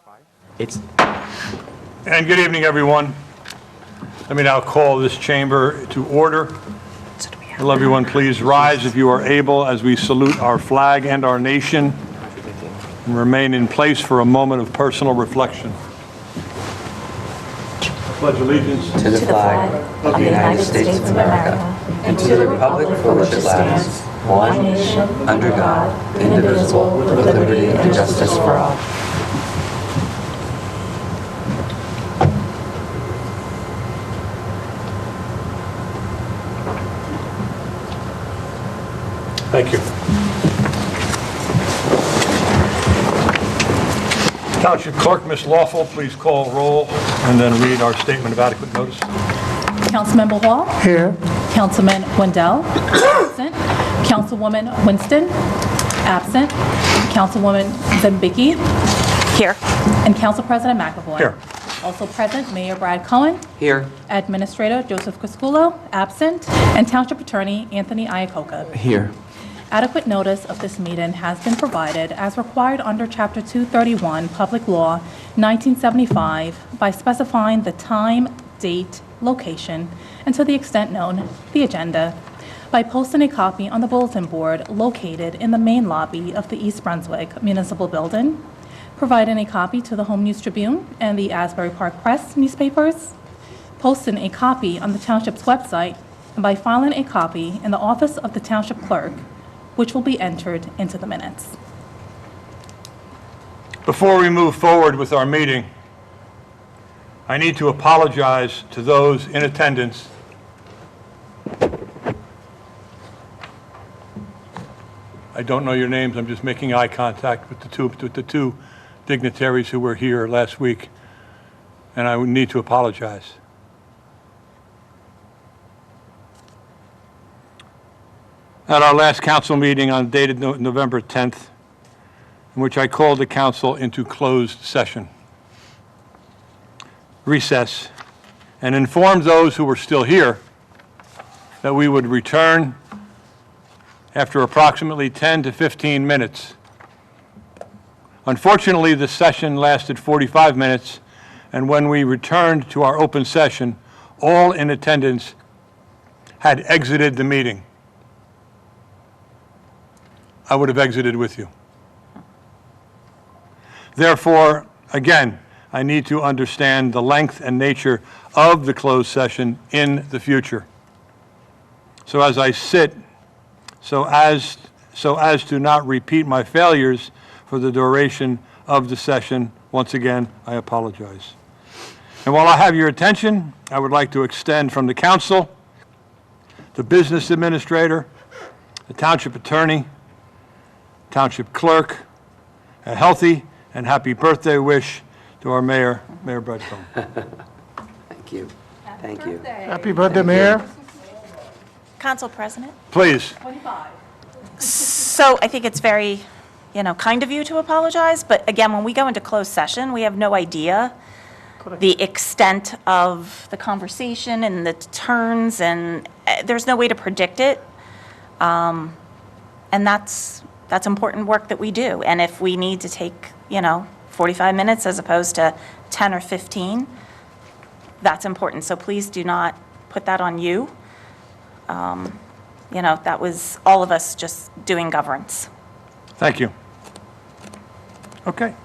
And good evening, everyone. Let me now call this chamber to order. Will everyone please rise if you are able as we salute our flag and our nation and remain in place for a moment of personal reflection. Pledge allegiance to the flag of the United States of America and to the republic for which it stands, one nation, under God, indivisible, with liberty and justice for all. Thank you. Township Clerk, Ms. Lawful, please call roll and then read our statement of adequate notice. Councilmember Hall? Here. Councilman Wendell? Absent. Councilwoman Winston? Absent. Councilwoman Zembicki? Here. And Council President McAvoy? Here. Also present, Mayor Brad Cohen? Here. Administrator Joseph Crisculo? Absent. And Township Attorney Anthony Iacocca? Here. Adequate notice of this meeting has been provided as required under Chapter 231, Public Law, 1975, by specifying the time, date, location, and to the extent known, the agenda, by posting a copy on the bulletin board located in the main lobby of the East Brunswick Municipal Building, providing a copy to the Home News Tribune and the Asbury Park Press newspapers, posting a copy on the Township's website, and by filing a copy in the office of the Township Clerk, which will be entered into the minutes. Before we move forward with our meeting, I need to apologize to those in attendance I don't know your names. I'm just making eye contact with the two dignitaries who were here last week, and I need to apologize. At our last council meeting dated November 10th, in which I called the council into closed session, recess, and informed those who were still here that we would return after approximately 10 to 15 minutes. Unfortunately, the session lasted 45 minutes, and when we returned to our open session, all in attendance had exited the meeting. I would have exited with you. Therefore, again, I need to understand the length and nature of the closed session in the future. So as I sit, so as to not repeat my failures for the duration of the session, once again, I apologize. And while I have your attention, I would like to extend from the council, the business administrator, the township attorney, township clerk, a healthy and happy birthday wish to our mayor, Mayor Brad Cohen. Thank you. Thank you. Happy birthday, Mayor. Council President. Please. 25. So I think it's very, kind of you to apologize, but again, when we go into closed session, we have no idea the extent of the conversation and the turns, and there's no way to predict it. And that's important work that we do. And if we need to take, 45 minutes as opposed to 10 or 15, that's important. So please do not put that on you. That was all of us just doing governance. Thank you. Okay.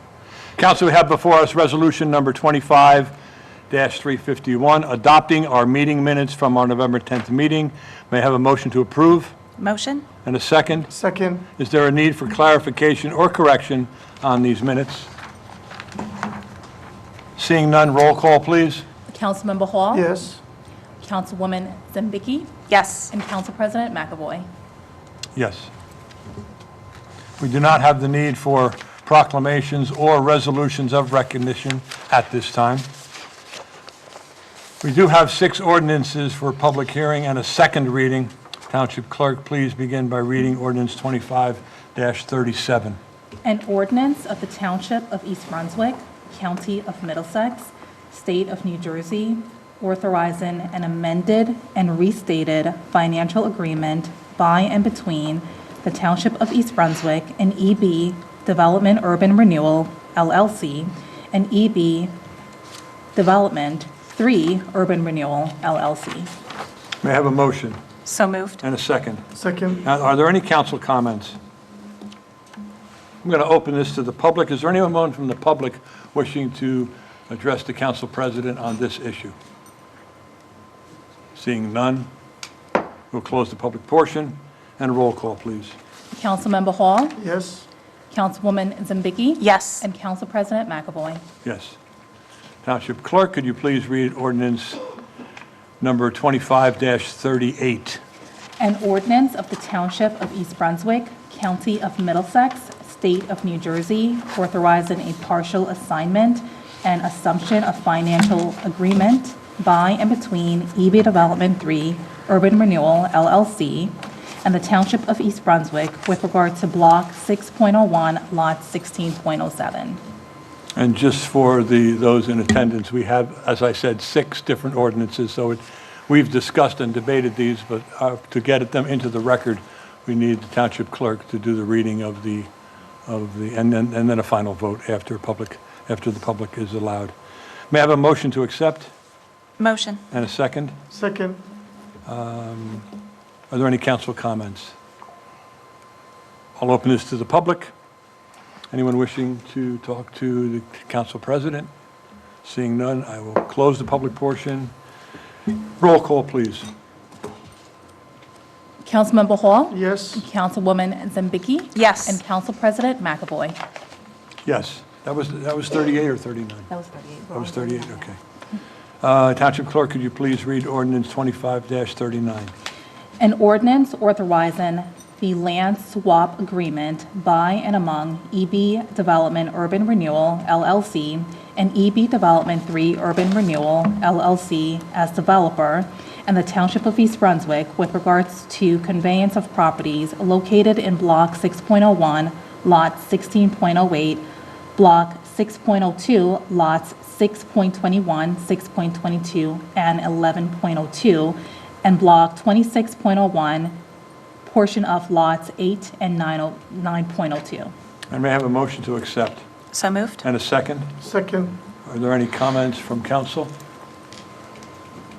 Council, we have before us resolution number 25-351, adopting our meeting minutes from our November 10th meeting. May I have a motion to approve? Motion? And a second? Second. Is there a need for clarification or correction on these minutes? Seeing none, roll call, please. Councilmember Hall? Yes. Councilwoman Zembicki? Yes. And Council President McAvoy? Yes. We do not have the need for proclamations or resolutions of recognition at this time. We do have 6 ordinances for public hearing and a second reading. Township Clerk, please begin by reading ordinance 25-37. An ordinance of the Township of East Brunswick, County of Middlesex, State of New Jersey, authorizing an amended and restated financial agreement by and between the Township of East Brunswick and EB Development Urban Renewal, LLC, and EB Development 3 Urban Renewal LLC. May I have a motion So moved. and a second? Second. Now, are there any council comments? I'm going to open this to the public. Is there anyone from the public wishing to address the council president on this issue? Seeing none, we'll close the public portion, and a roll call, please. Councilmember Hall, Yes. Councilwoman Zambicki. Yes. And Council President McAvoy. Yes. Township Clerk, could you please read ordinance number 25-38? An ordinance of the Township of East Brunswick, County of Middlesex, State of New Jersey, authorizing a partial assignment and assumption of financial agreement by and between EB Development 3 Urban Renewal LLC and the Township of East Brunswick with regard to Block 6.01, Lot 16.07. And just for those in attendance, we have, as I said, 6 different ordinances, so we've discussed and debated these, but to get them into the record, we need the Township Clerk to do the reading of the, and then a final vote after the public is allowed. May I have a motion to accept Motion. and a second? Second. Are there any council comments? I'll open this to the public. Anyone wishing to talk to the council president? Seeing none, I will close the public portion. Roll call, please. Councilmember Hall, Yes. Councilwoman Zambicki. Yes. And Council President McAvoy. Yes, that was 38 or 39? That was 38. That was 38, okay. Township Clerk, could you please read ordinance 25-39? An ordinance authorizing the land swap agreement by and among EB Development Urban Renewal LLC and EB Development 3 Urban Renewal LLC as developer and the Township of East Brunswick with regards to conveyance of properties located in Block 6.01, Lot 16.08, Block 6.02, Lots 6.21, 6.22, and 11.02, and Block 26.01, portion of Lots 8 and 9.02. And may I have a motion to accept So moved. and a second? Second. Are there any comments from council?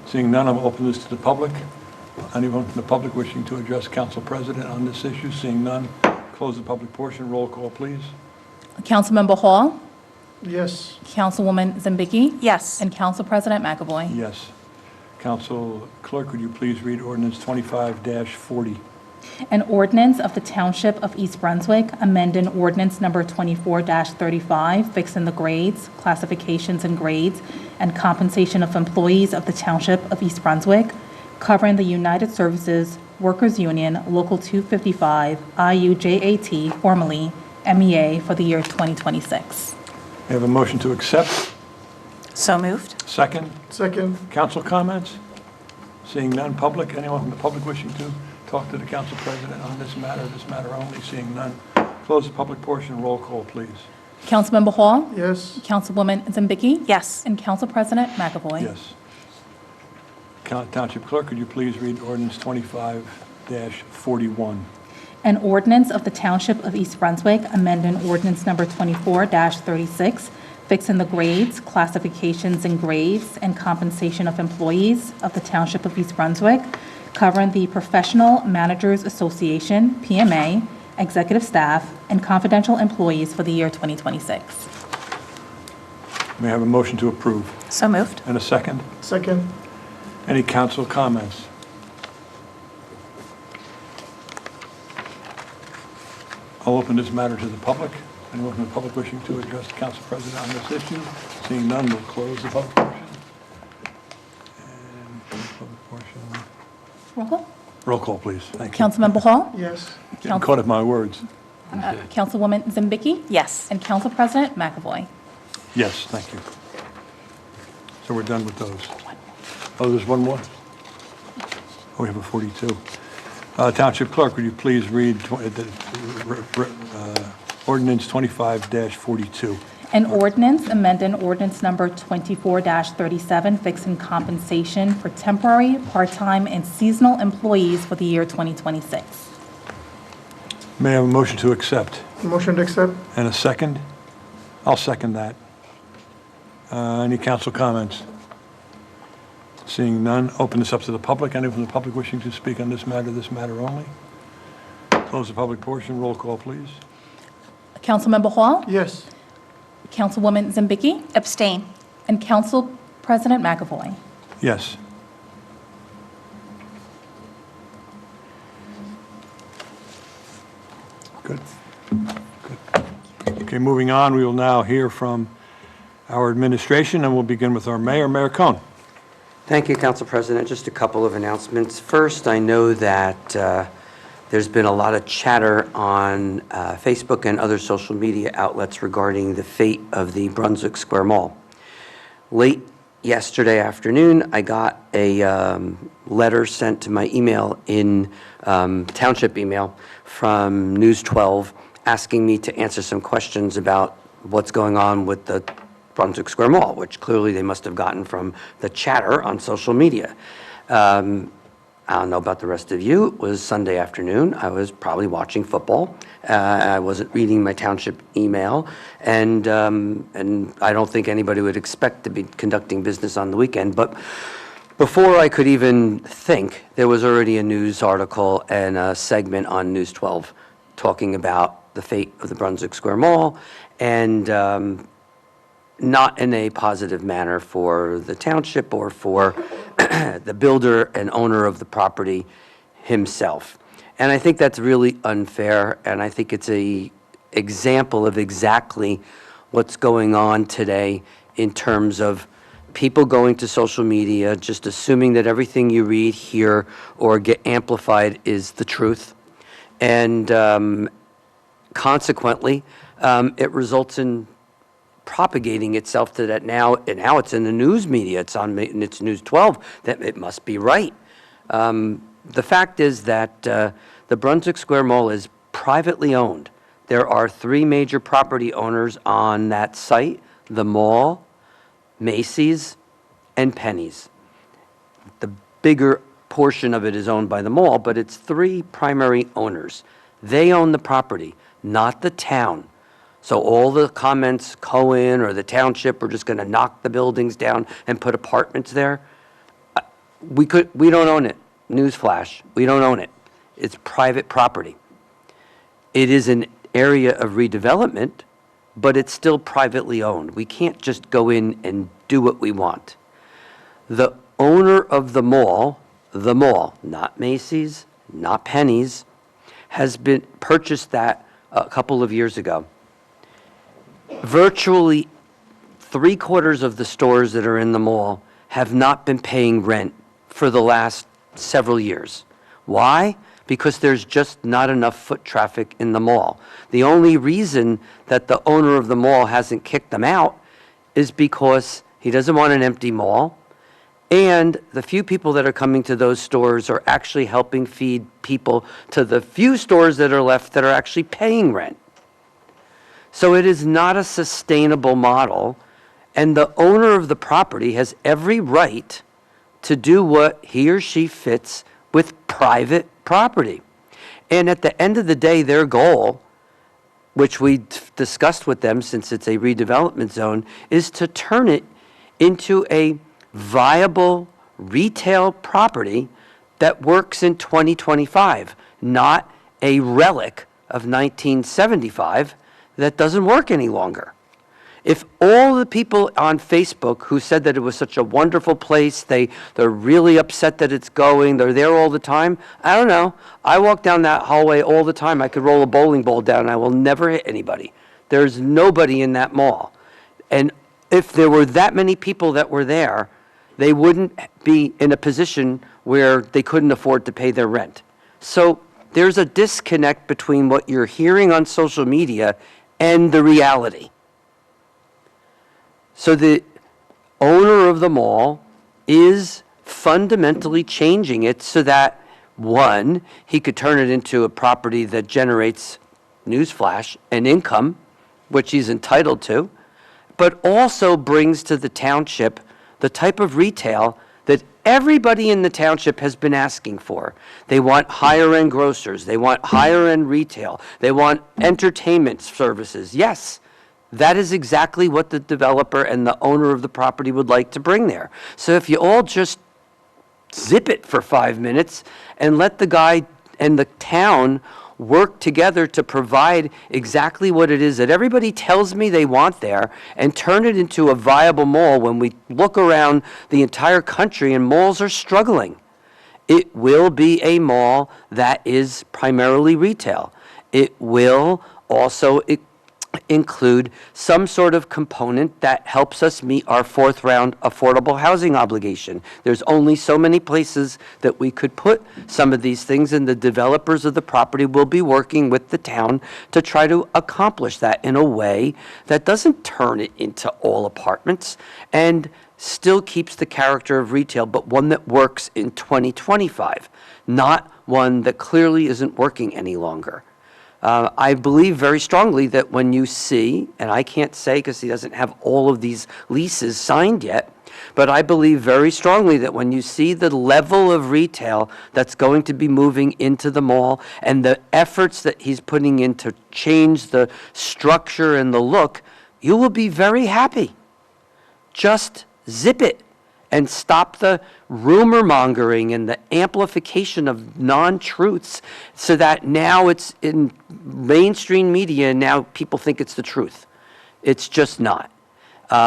Seeing none, I'll open this to the public. Anyone from the public wishing to address council president on this issue? Seeing none, close the public portion. Roll call, please. Councilmember Hall, Yes. Councilwoman Zambicki. Yes. And Council President McAvoy. Yes. Council Clerk, would you please read ordinance 25-40? An ordinance of the Township of East Brunswick, amending ordinance number 24-35, fixing the grades, classifications and grades, and compensation of employees of the Township of East Brunswick, covering the United Services Workers Union Local 255, IUJAT, formerly MEA, for the year 2026. We have a motion to accept. So moved. Second. Second. Council comments? Seeing none. Public? Anyone from the public wishing to talk to the council president on this matter only? Seeing none. Close the public portion. Roll call, please. Councilmember Hall, Yes. Councilwoman Zambicki. Yes. And Council President McAvoy. Yes. Township Clerk, could you please read ordinance 25-41? An ordinance of the Township of East Brunswick, amending ordinance number 24-36, fixing the grades, classifications and grades, and compensation of employees of the Township of East Brunswick, covering the Professional Managers Association, PMA, executive staff, and confidential employees for the year 2026. May I have a motion to approve? So moved. And a second? Second. Any council comments? I'll open this matter to the public. Anyone from the public wishing to address the council president on this issue? Seeing none, we'll close the public portion. And close the public portion. Roll call. Roll call, please. Thank you. Councilmember Hall, Yes. Getting caught at my words. Councilwoman Zambicki. Yes. And Council President McAvoy. Yes, thank you. So we're done with those. Oh, there's one more? Oh, we have a 42. Township Clerk, would you please read ordinance 25-42? An ordinance amending ordinance number 24-37, fixing compensation for temporary, part-time, and seasonal employees for the year 2026. May I have a motion to accept? Motion to accept. And a second? I'll second that. Any council comments? Seeing none, open this up to the public. Anyone from the public wishing to speak on this matter only? Close the public portion. Roll call, please. Councilmember Hall, Yes. Councilwoman Zambicki, Abstain. and Council President McAvoy. Yes. Good. Good. Okay, moving on, we will now hear from our administration, and we'll begin with our mayor, Mayor Cohn. Thank you, Council President. Just a couple of announcements. First, I know that there's been a lot of chatter on Facebook and other social media outlets regarding the fate of the Brunswick Square Mall. Late yesterday afternoon, I got a letter sent to my email in Township email from News 12 asking me to answer some questions about what's going on with the Brunswick Square Mall, which clearly they must have gotten from the chatter on social media. I don't know about the rest of you. It was Sunday afternoon. I was probably watching football. I wasn't reading my Township email, and I don't think anybody would expect to be conducting business on the weekend. But before I could even think, there was already a news article and a segment on News 12 talking about the fate of the Brunswick Square Mall, and not in a positive manner for the township or for the builder and owner of the property himself. And I think that's really unfair, and I think it's an example of exactly what's going on today in terms of people going to social media, just assuming that everything you read, hear, or get amplified is the truth. And consequently, it results in propagating itself to that now, and now it's in the news media, it's News 12, that it must be right. The fact is that the Brunswick Square Mall is privately owned. There are 3 major property owners on that site: the mall, Macy's, and Penny's. The bigger portion of it is owned by the mall, but it's 3 primary owners. They own the property, not the town. So all the comments, Cohen or the township, are just going to knock the buildings down and put apartments there. We don't own it. Newsflash, we don't own it. It's private property. It is an area of redevelopment, but it's still privately owned. We can't just go in and do what we want. The owner of the mall, not Macy's, not Penny's, has been purchased that a couple of years ago. Virtually 3/4 of the stores that are in the mall have not been paying rent for the last several years. Why? Because there's just not enough foot traffic in the mall. The only reason that the owner of the mall hasn't kicked them out is because he doesn't want an empty mall, and the few people that are coming to those stores are actually helping feed people to the few stores that are left that are actually paying rent. So it is not a sustainable model, and the owner of the property has every right to do what he or she fits with private property. And at the end of the day, their goal, which we discussed with them since it's a redevelopment zone, is to turn it into a viable retail property that works in 2025, not a relic of 1975 that doesn't work any longer. If all the people on Facebook who said that it was such a wonderful place, they're really upset that it's going, they're there all the time, I don't know. I walk down that hallway all the time. I could roll a bowling ball down and I will never hit anybody. There's nobody in that mall. And if there were that many people that were there, they wouldn't be in a position where they couldn't afford to pay their rent. So there's a disconnect between what you're hearing on social media and the reality. So the owner of the mall is fundamentally changing it so that, one, he could turn it into a property that generates, newsflash, an income, which he's entitled to, but also brings to the township the type of retail that everybody in the township has been asking for. They want higher-end grocers. They want higher-end retail. They want entertainment services. Yes, that is exactly what the developer and the owner of the property would like to bring there. So if you all just zip it for 5 minutes and let the guy and the town work together to provide exactly what it is that everybody tells me they want there, and turn it into a viable mall. When we look around the entire country and malls are struggling, it will be a mall that is primarily retail. It will also include some sort of component that helps us meet our fourth round affordable housing obligation. There's only so many places that we could put some of these things, and the developers of the property will be working with the town to try to accomplish that in a way that doesn't turn it into all apartments and still keeps the character of retail, but one that works in 2025, not one that clearly isn't working any longer. I believe very strongly that when you see, and I can't say because he doesn't have all of these leases signed yet, but I believe very strongly that when you see the level of retail that's going to be moving into the mall and the efforts that he's putting in to change the structure and the look, you will be very happy. Just zip it and stop the rumor mongering and the amplification of non-truths, so that now it's in mainstream media and now people think it's the truth. It's just not.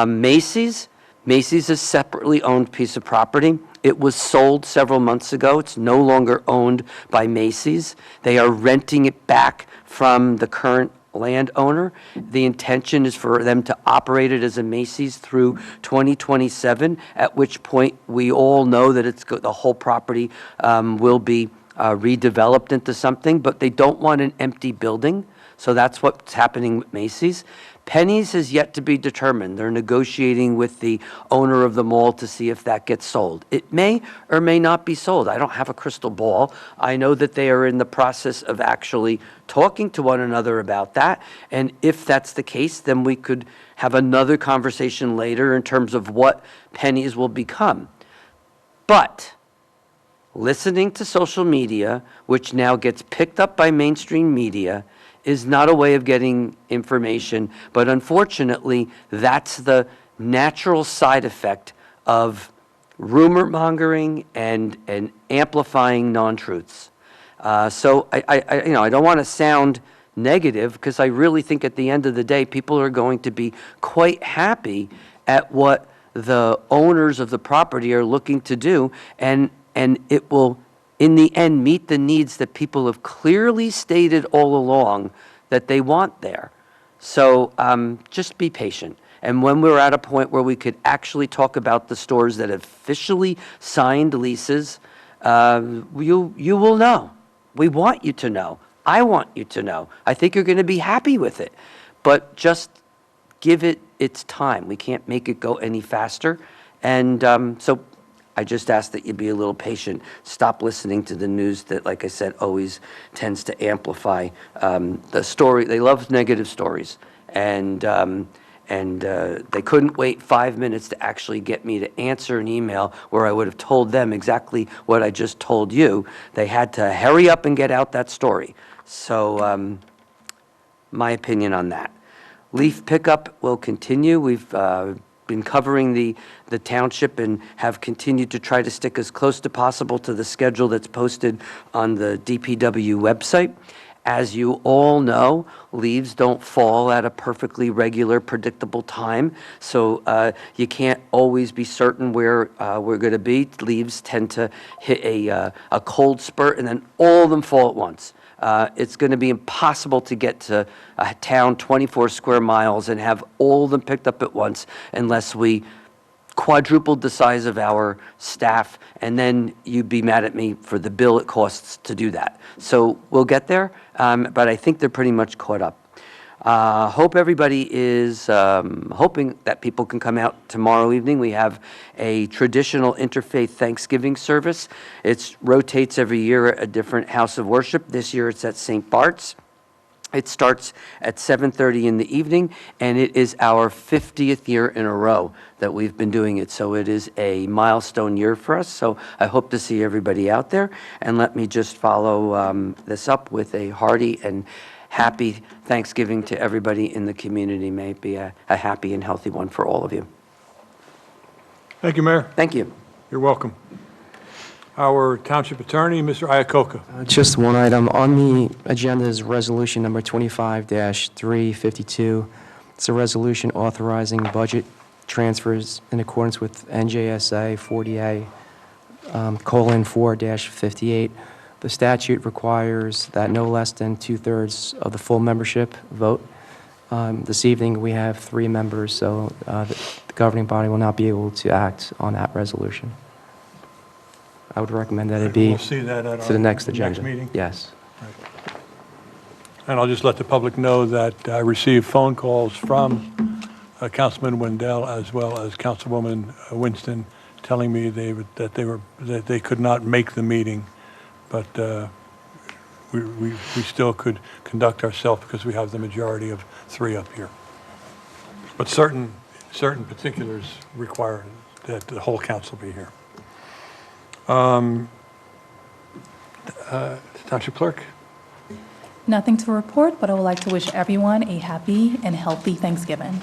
Macy's is a separately owned piece of property. It was sold several months ago. It's no longer owned by Macy's. They are renting it back from the current landowner. The intention is for them to operate it as a Macy's through 2027, at which point we all know that the whole property will be redeveloped into something, but they don't want an empty building. So that's what's happening with Macy's. Penny's has yet to be determined. They're negotiating with the owner of the mall to see if that gets sold. It may or may not be sold. I don't have a crystal ball. I know that they are in the process of actually talking to one another about that. And if that's the case, then we could have another conversation later in terms of what Penny's will become. But listening to social media, which now gets picked up by mainstream media, is not a way of getting information, but unfortunately, that's the natural side effect of rumor mongering and amplifying non-truths. So I don't want to sound negative, because I really think at the end of the day, people are going to be quite happy at what the owners of the property are looking to do, and it will, in the end, meet the needs that people have clearly stated all along that they want there. So just be patient. And when we're at a point where we could actually talk about the stores that have officially signed leases, you will know. We want you to know. I want you to know. I think you're going to be happy with it. But just give it its time. We can't make it go any faster. And so I just ask that you be a little patient. Stop listening to the news that, like I said, always tends to amplify the story. They love negative stories. And they couldn't wait 5 minutes to actually get me to answer an email where I would have told them exactly what I just told you. They had to hurry up and get out that story. So my opinion on that. Leaf pickup will continue. We've been covering the township and have continued to try to stick as close to possible to the schedule that's posted on the DPW website. As you all know, leaves don't fall at a perfectly regular, predictable time, so you can't always be certain where we're going to be. Leaves tend to hit a cold spurt, and then all of them fall at once. It's going to be impossible to get to a town 24 square miles and have all of them picked up at once unless we quadrupled the size of our staff, and then you'd be mad at me for the bill it costs to do that. So we'll get there, but I think they're pretty much caught up. Hope everybody is hoping that people can come out tomorrow evening. We have a traditional interfaith Thanksgiving service. It rotates every year at a different house of worship. This year it's at St. Bart's. It starts at 7:30 in the evening, and it is our 50th year in a row that we've been doing it. So it is a milestone year for us. So I hope to see everybody out there. And let me just follow this up with a hearty and happy Thanksgiving to everybody in the community. May it be a happy and healthy one for all of you. Thank you, Mayor. Thank you. You're welcome. Our Township Attorney, Mr. Iacoca. Just one item. On the agenda is resolution number 25-352. It's a resolution authorizing budget transfers in accordance with NJSA 40A:4-58. The statute requires that no less than 2/3 of the full membership vote. This evening, we have 3 members, so the governing body will not be able to act on that resolution. I would recommend that it be We'll see that at to the our next agenda. meeting. Yes. And I'll just let the public know that I received phone calls from Councilman Wendell as well as Councilwoman Winston telling me that they could not make the meeting, but we still could conduct ourselves because we have the majority of 3 up here. But certain particulars require that the whole council be here. Township Clerk? Nothing to report, but I would like to wish everyone a happy and healthy Thanksgiving.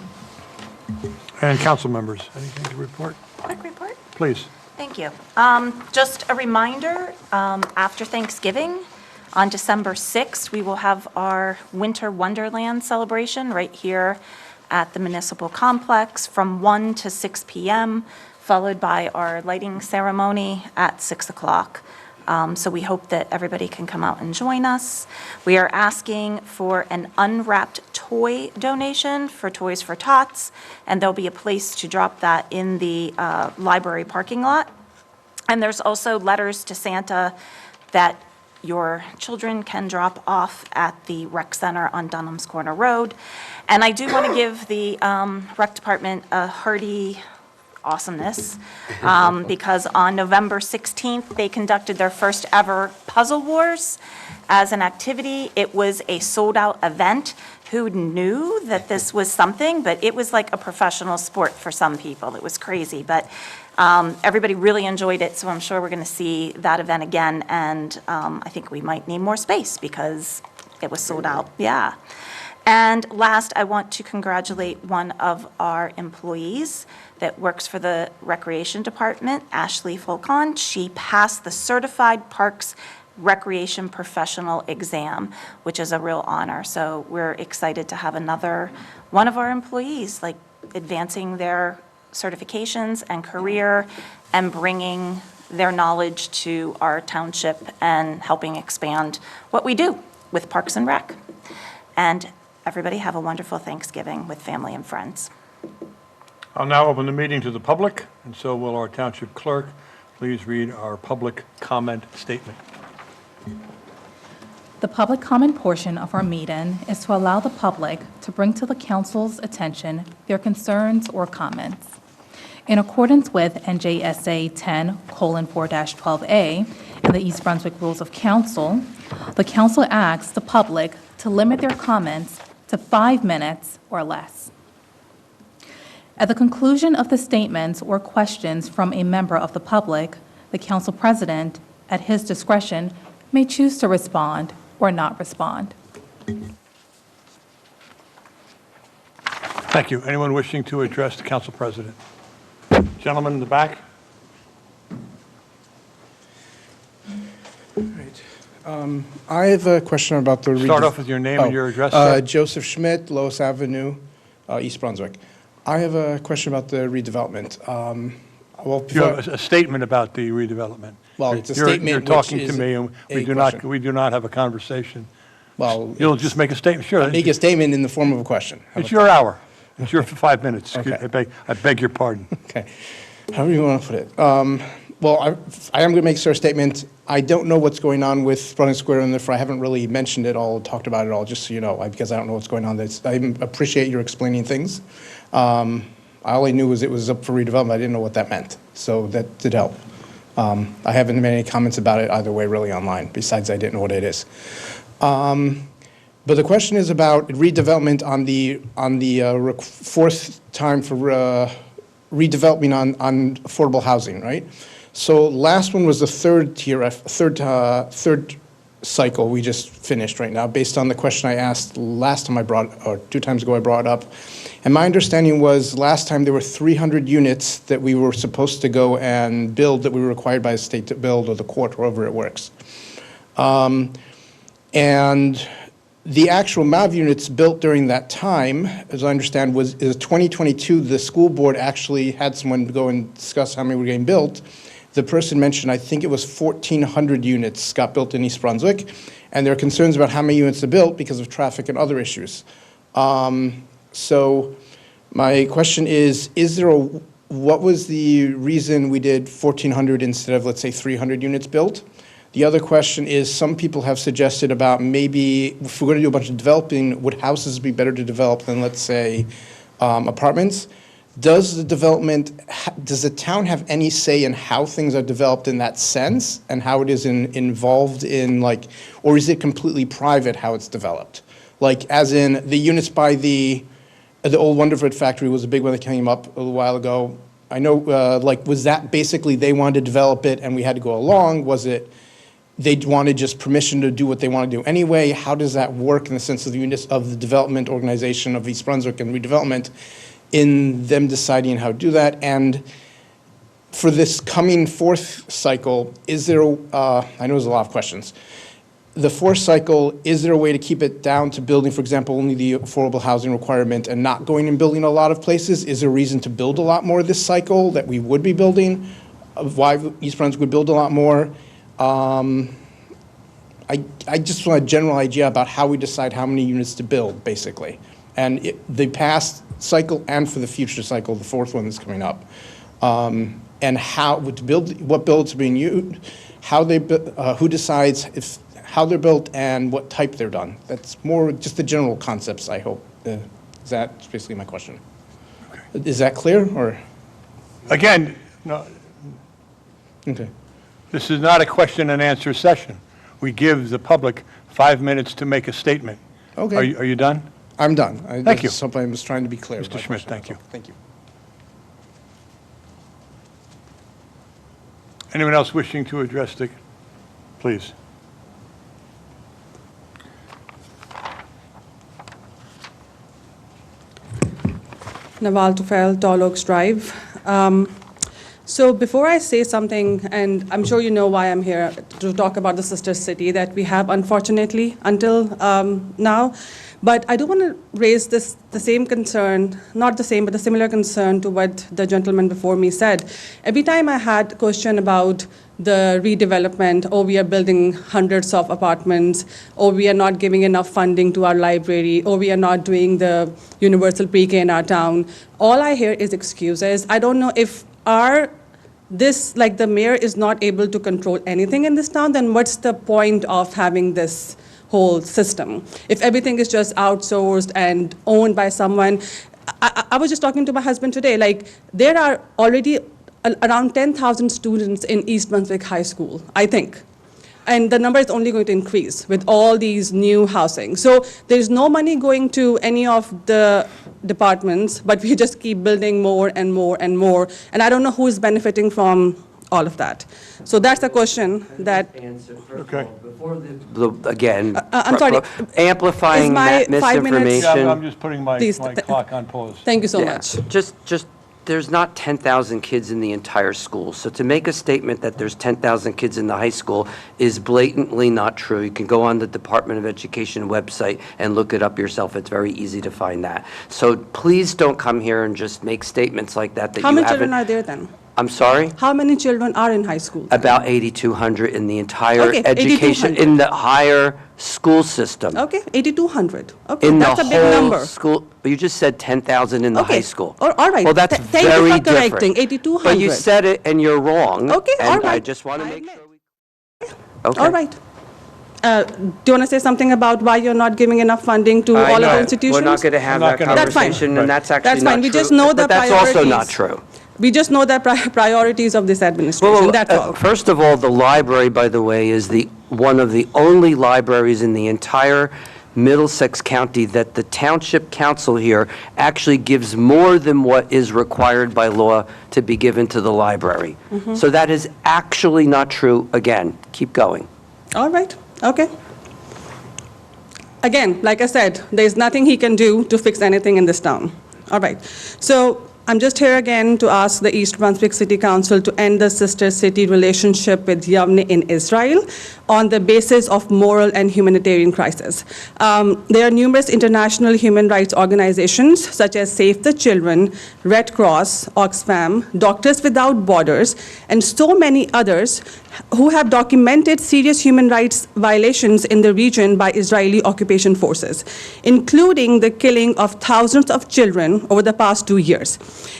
And council members, anything to report? Quick report. Please. Thank you. Just a reminder, after Thanksgiving, on December 6th, we will have our Winter Wonderland celebration right here at the Municipal Complex from 1 to 6 p.m., followed by our lighting ceremony at 6 o'clock. So we hope that everybody can come out and join us. We are asking for an unwrapped toy donation for Toys for Tots, and there'll be a place to drop that in the library parking lot. And there's also letters to Santa that your children can drop off at the rec center on Dunham's Corner Road. And I do want to give the rec department a hearty awesomeness, because on November 16th, they conducted their first ever Puzzle Wars as an activity. It was a sold-out event. Who knew that this was something? But it was like a professional sport for some people. It was crazy, but everybody really enjoyed it, so I'm sure we're going to see that event again, and I think we might need more space because it was sold out. Yeah. And last, I want to congratulate one of our employees that works for the Recreation Department, Ashley Fulcon. She passed the Certified Parks Recreation Professional Exam, which is a real honor. So we're excited to have another one of our employees, like, advancing their certifications and career and bringing their knowledge to our township and helping expand what we do with Parks and Rec. And everybody have a wonderful Thanksgiving with family and friends. I'll now open the meeting to the public, and so will our Township Clerk. Please read our public comment statement. The public comment portion of our meeting is to allow the public to bring to the council's attention their concerns or comments. In accordance with NJSA 10:4-12A and the East Brunswick Rules of Council, the council asks the public to limit their comments to 5 minutes or less. At the conclusion of the statements or questions from a member of the public, the council president, at his discretion, may choose to respond or not respond. Thank you. Anyone wishing to address the council president? Gentleman in the back? I have a question about the... Start off with your name and your address, sir. Joseph Schmidt, Lois Avenue, East Brunswick. I have a question about the redevelopment. You have a statement about the redevelopment. Well, it's a You're statement talking which to is me, and a question. we do not have a conversation. Well, You'll just make a statement, sure. make a statement in the form of a question. How It's about your hour. It's your 5 minutes. Okay. I beg your pardon. Okay, however you want to put it. Well, I am going to make a statement. I don't know what's going on with Brunswick Square, and therefore I haven't really mentioned it all, talked about it all, just so you know, because I don't know what's going on. I appreciate your explaining things. All I knew was it was up for redevelopment. I didn't know what that meant, so that did help. I haven't made any comments about it either way, really, online, besides I didn't know what it is. But the question is about redevelopment on the fourth time for redeveloping on affordable housing, right? So last one was the third cycle we just finished right now, based on the question I asked last time or 2 times ago I brought up. And my understanding was last time there were 300 units that we were supposed to go and build, that we were required by the state to build, or the court, however it works. And the actual amount of units built during that time, as I understand, is 2022, the school board actually had someone go and discuss how many were getting built. The person mentioned, I think it was 1,400 units got built in East Brunswick, and there are concerns about how many units are built because of traffic and other issues. So my question is what was the reason we did 1,400 instead of, let's say, 300 units built? The other question is, some people have suggested about maybe if we're going to do a bunch of developing, would houses be better to develop than, let's say, apartments? Does the town have any say in how things are developed in that sense, and how it is involved in, like, or is it completely private how it's developed? Like, as in, the units by the old Wonderford factory was a big one that came up a little while ago. I know, like, was that basically they wanted to develop it and we had to go along? Was it they wanted just permission to do what they want to do anyway? How does that work in the sense of the units of the development organization of East Brunswick and redevelopment, in them deciding how to do that? And for this coming 4th cycle, is there, I know there's a lot of questions. The 4th cycle, is there a way to keep it down to building, for example, only the affordable housing requirement and not going and building a lot of places? Is there a reason to build a lot more this cycle that we would be building? Why East Brunswick would build a lot more? I just want a general idea about how we decide how many units to build, basically. And the past cycle and for the future cycle, the 4th one that's coming up. And how to build, what builds are being used, how they, who decides how they're built and what type they're done. That's more just the general concepts, I hope. That's basically my question. Okay. Is that clear, or? Again, no, Okay. this is not a question and answer session. We give the public 5 minutes to make a statement. Okay. Are you done? I'm done. Thank you. That's something I was trying to be clear. Mr. Schmidt, thank you. Thank you. Anyone else wishing to address the, please? Nawal Tufel, Tall Oaks Drive. So before I say something, and I'm sure you know why I'm here, to talk about the sister city that we have, unfortunately, until now, but I do want to raise the same concern, not the same, but the similar concern to what the gentleman before me said. Every time I had a question about the redevelopment, or we are building hundreds of apartments, or we are not giving enough funding to our library, or we are not doing the universal pre-K in our town, all I hear is excuses. I don't know if the mayor is not able to control anything in this town, then what's the point of having this whole system? If everything is just outsourced and owned by someone, I was just talking to my husband today, like, there are already around 10,000 students in East Brunswick High School, I think. And the number is only going to increase with all these new housing. So there's no money going to any of the departments, but we just keep building more and more and more. And I don't know who is benefiting from all of that. So that's a question that... Okay. Again, I'm sorry. amplifying Is my that 5 minutes- misinformation. Yeah, I'm just putting my Please, clock on pause. Thank you so Yeah, much. Just, there's not 10,000 kids in the entire school. So to make a statement that there's 10,000 kids in the high school is blatantly not true. You can go on the Department of Education website and look it up yourself. It's very easy to find that. So please don't come here and just make statements like that How many children are there then? I'm sorry? How many children are in high school? About 8,200 in the entire Okay, education, 8,200. in the higher school system. Okay, 8,200. Okay, In that's the a big whole number. school, but you just said 10,000 in the Okay. high school. All right. Well, that's Thank you very for different. correcting, 8,200. But you said it and you're wrong. Okay, all And I right. just want to I make admit. sure we... Okay. All right. Do you want to say something about why you're not giving enough funding to I all of know. the institutions? We're not going to have I'm not that gonna- That's fine. conversation, and that's actually That's not fine. We true. just know the But that's also not priorities. true. We just know the priorities of this administration, that's all. First of all, the library, by the way, is one of the only libraries in the entire Middlesex County that the Township Council here actually gives more than what is required by law to be given to the library. So that is actually not true. Again, keep going. All right. Okay. Again, like I said, there's nothing he can do to fix anything in this town. All right. So I'm just here again to ask the East Brunswick City Council to end the sister city relationship with Yavne in Israel on the basis of moral and humanitarian crisis. There are numerous international human rights organizations such as Save the Children, Red Cross, Oxfam, Doctors Without Borders, and so many others who have documented serious human rights violations in the region by Israeli occupation forces, including the killing of thousands of children over the past 2 years.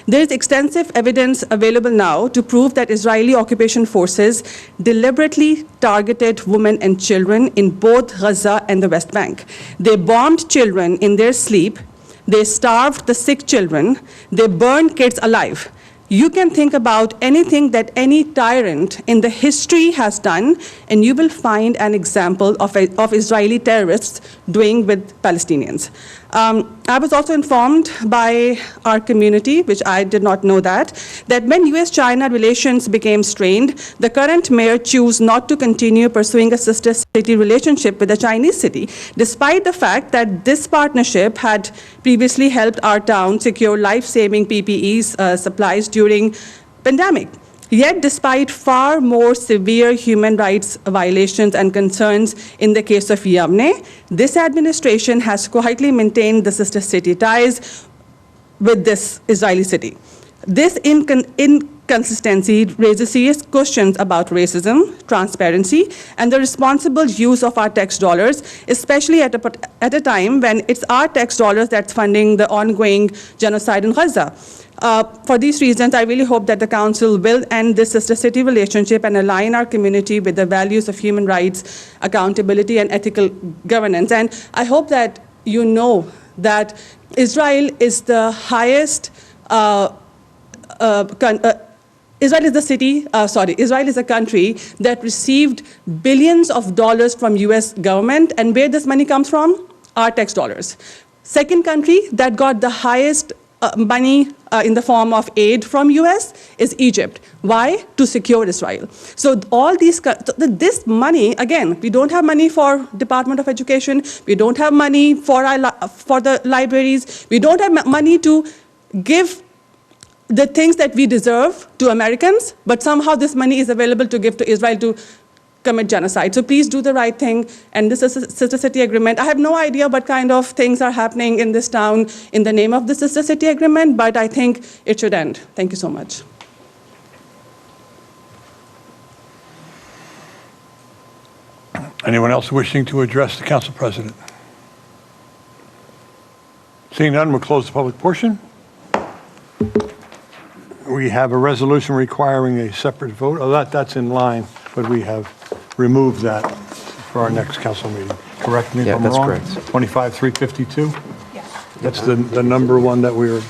There is extensive evidence available now to prove that Israeli occupation forces deliberately targeted women and children in both Gaza and the West Bank. They bombed children in their sleep, they starved the sick children, they burned kids alive. You can think about anything that any tyrant in the history has done, and you will find an example of Israeli terrorists doing with Palestinians. I was also informed by our community, which I did not know that when US-China relations became strained, the current mayor chose not to continue pursuing a sister city relationship with a Chinese city, despite the fact that this partnership had previously helped our town secure life-saving PPE supplies during pandemic. Yet, despite far more severe human rights violations and concerns in the case of Yavne, this administration has quietly maintained the sister city ties with this Israeli city. This inconsistency raises serious questions about racism, transparency, and the responsible use of our tax dollars, especially at a time when it's our tax dollars that's funding the ongoing genocide in Gaza. For these reasons, I really hope that the Council will end this sister city relationship and align our community with the values of human rights, accountability, and ethical governance. And I hope that you know that Israel is the highest, Israel is a country that received billions of dollars from US government, and where this money comes from? Our tax dollars. Second country that got the highest money in the form of aid from US is Egypt. Why? To secure Israel. So all these, this money, again, we don't have money for Department of Education, we don't have money for the libraries, we don't have money to give the things that we deserve to Americans, but somehow this money is available to give to Israel to commit genocide. So please do the right thing. And this is a sister city agreement. I have no idea what kind of things are happening in this town in the name of the sister city agreement, but I think it should end. Thank you so much. Anyone else wishing to address the council president? Seeing none, we'll close the public portion. We have a resolution requiring a separate vote. Oh, that's in line, but we have removed that for our next council meeting. Correct me if I'm wrong? Yeah, that's correct. 25-352? Yes. That's the number one that we were,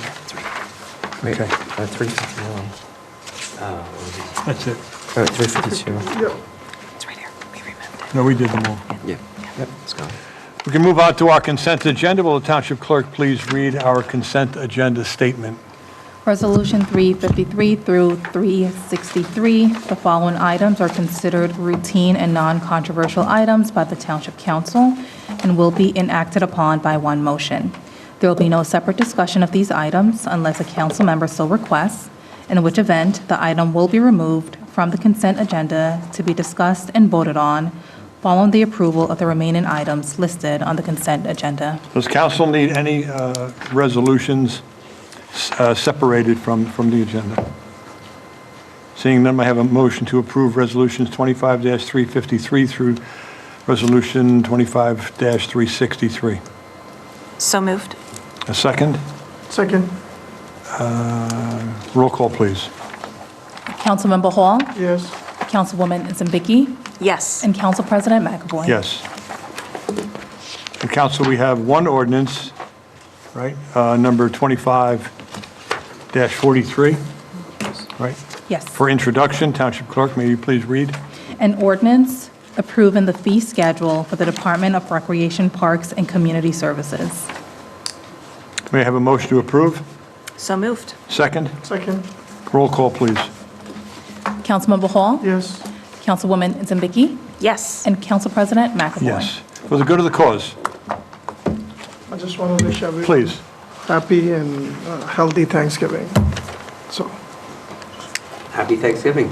Wait, okay. 351. That's it. Oh, 352. It's right here. We removed it. No, we did them all. Yeah. Yep, it's gone. We can move on to our consent agenda. Will the township clerk please read our consent agenda statement? Resolution 353 through 363, the following items are considered routine and non-controversial items by the Township Council and will be enacted upon by one motion. There will be no separate discussion of these items unless a council member so requests, in which event the item will be removed from the consent agenda to be discussed and voted on following the approval of the remaining items listed on the consent agenda. Does council need any resolutions separated from the agenda? Seeing none, I have a motion to approve resolutions 25-353 through resolution 25-363. So moved. A second? Second. Roll call, please. Councilmember Hall, Yes. Councilwoman Zambicki, Yes. and Council President McAvoy. Yes. And council, we have one ordinance, right? Number 25-43, right? Yes. For introduction, Township Clerk, may you please read? An ordinance approving the fee schedule for the Department of Recreation, Parks, and Community Services. May I have a motion to approve? So moved. Second? Second. Roll call, please. Councilmember Hall, Yes. Councilwoman Zambicki, Yes. And Council President McAvoy. Yes. For the good of the cause, I just want to wish everyone please. happy and healthy Thanksgiving. So, Happy Thanksgiving.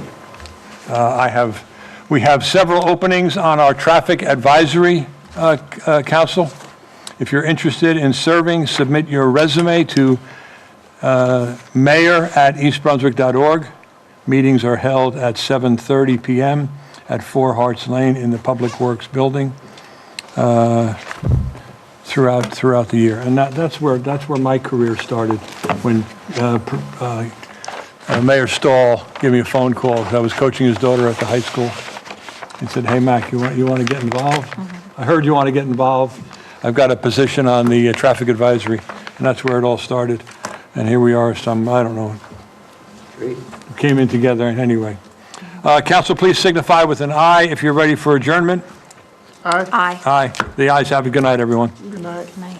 We have several openings on our Traffic Advisory Council. If you're interested in serving, submit your resume to mayor@eastbrunswick.org. Meetings are held at 7:30 p.m. at 4 Harts Lane in the Public Works Building throughout the year. And that's where my career started, when Mayor Stahl gave me a phone call, because I was coaching his daughter at the high school. He said, "Hey, Mac, you want to get involved? I heard you want to get involved. I've got a position on the traffic advisory," and that's where it all started. And here we are, I don't know, Great. came in together anyway. Council, please signify with an aye if you're ready for adjournment. aye. Aye. Aye. The ayes have it. Good night, everyone. Good night. Good night.